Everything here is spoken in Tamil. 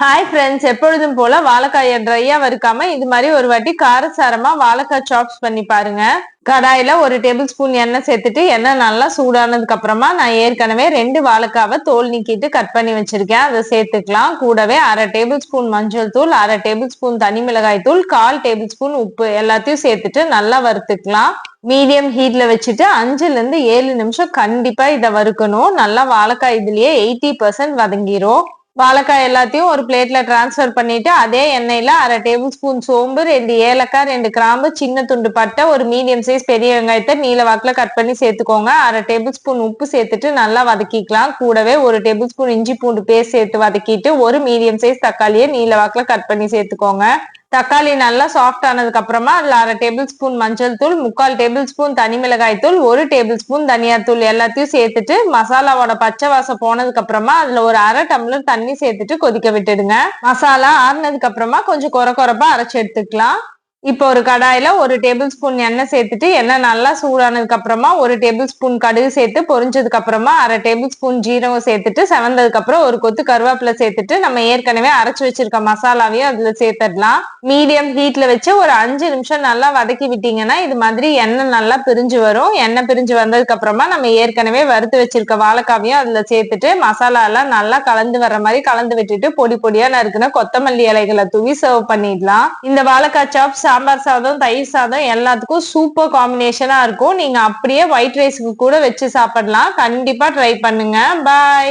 ஹாய் ஃப்ரெண்ட்ஸ், எப்பொழுதும் போல வாழைக்காயை ட்ரையா வறுக்காம இது மாதிரி ஒரு வாட்டி காரசாரமா வாழைக்காய் சாப்ஸ் பண்ணி பாருங்க. கடாயில 1 டேபிள் ஸ்பூன் எண்ணெய் சேர்த்துட்டு எண்ணெய் நல்லா சூடானதுக்கு அப்புறமா நான் ஏற்கனவே 2 வாழைக்காவை தோல் நீக்கிட்டு கட் பண்ணி வச்சிருக்கேன். அதை சேர்த்துக்கலாம். கூடவே 1/2 டேபிள் ஸ்பூன் மஞ்சள் தூள், 1/2 டேபிள் ஸ்பூன் தனி மிளகாய் தூள், 1/4 டேபிள் ஸ்பூன் உப்பு எல்லாத்தையும் சேர்த்துட்டு நல்லா வறுத்துக்கலாம். மீடியம் ஹீட்ல வச்சுட்டு 5ல இருந்து 7 நிமிஷம் கண்டிப்பா இதை வறுக்கணும். நல்லா வாழைக்காய் இதுலயே 80% வதங்கிரும். வாழைக்காய் எல்லாத்தையும் ஒரு பிளேட்ல டிரான்ஸ்ஃபர் பண்ணிட்டு அதே எண்ணெயில 1/2 டேபிள் ஸ்பூன் சோம்பு, 2 ஏலக்காய், 2 கிராம்பு, சின்ன துண்டு பட்டை, ஒரு மீடியம் சைஸ் பெரிய வெங்காயத்தை நீல வாக்குல கட் பண்ணி சேர்த்துக்கோங்க. 1/2 டேபிள் ஸ்பூன் உப்பு சேர்த்துட்டு நல்லா வதக்கிக்கலாம். கூடவே 1 டேபிள் ஸ்பூன் இஞ்சி பூண்டு பேஸ்ட் சேர்த்து வதக்கிட்டு ஒரு மீடியம் சைஸ் தக்காளியை நீல வாக்குல கட் பண்ணி சேர்த்துக்கோங்க. தக்காளி நல்லா சாஃப்ட் ஆனதுக்கு அப்புறமா அதுல 1/2 டேபிள் ஸ்பூன் மஞ்சள் தூள், 3/4 டேபிள் ஸ்பூன் தனி மிளகாய் தூள், 1 டேபிள் ஸ்பூன் தனியா தூள் எல்லாத்தையும் சேர்த்துட்டு மசாலாவோட பச்சை வாசம் போனதுக்கு அப்புறமா அதுல ஒரு 1/2 டம்ளர் தண்ணி சேர்த்துட்டு கொதிக்க விட்டுடுங்க. மசாலா ஆறுனதுக்கு அப்புறமா கொஞ்சம் கொரப்பா அரைச்சு எடுத்துக்கலாம். இப்போ ஒரு கடாயில 1 டேபிள் ஸ்பூன் எண்ணெய் சேர்த்துட்டு எண்ணெய் நல்லா சூடானதுக்கு அப்புறமா 1 டேபிள் ஸ்பூன் கடுகு சேர்த்து பொரிஞ்சதுக்கு அப்புறமா 1/2 டேபிள் ஸ்பூன் ஜீரகம் சேர்த்துட்டு செவந்ததுக்கு அப்புறம் ஒரு கொத்து கருவேப்பிலை சேர்த்துட்டு நம்ம ஏற்கனவே அரைச்சு வச்சிருக்க மசாலாவையும் அதுல சேர்த்துடலாம். மீடியம் ஹீட்ல வச்சு ஒரு 5 நிமிஷம் நல்லா வதக்கி விட்டீங்கன்னா இது மாதிரி எண்ணெய் நல்லா பிரிஞ்சு வரும். எண்ணெய் பிரிஞ்சு வந்ததுக்கு அப்புறமா நம்ம ஏற்கனவே வறுத்து வச்சிருக்க வாழைக்காவையும் அதுல சேர்த்துட்டு மசாலா எல்லாம் நல்லா கலந்து வர்ற மாதிரி கலந்து விட்டுட்டு பொடி பொடியா நறுக்குன கொத்தமல்லி இலைகளை தூவி சர்வ் பண்ணிடலாம். இந்த வாழைக்காய் சாப்ஸ் சாம்பார் சாதம், தயிர் சாதம் எல்லாத்துக்கும் சூப்பர் காம்பினேஷனா இருக்கும். நீங்க அப்படியே ஒயிட் ரைஸ்க்கு கூட வச்சு சாப்பிடலாம். கண்டிப்பா ட்ரை பண்ணுங்க. பாய்.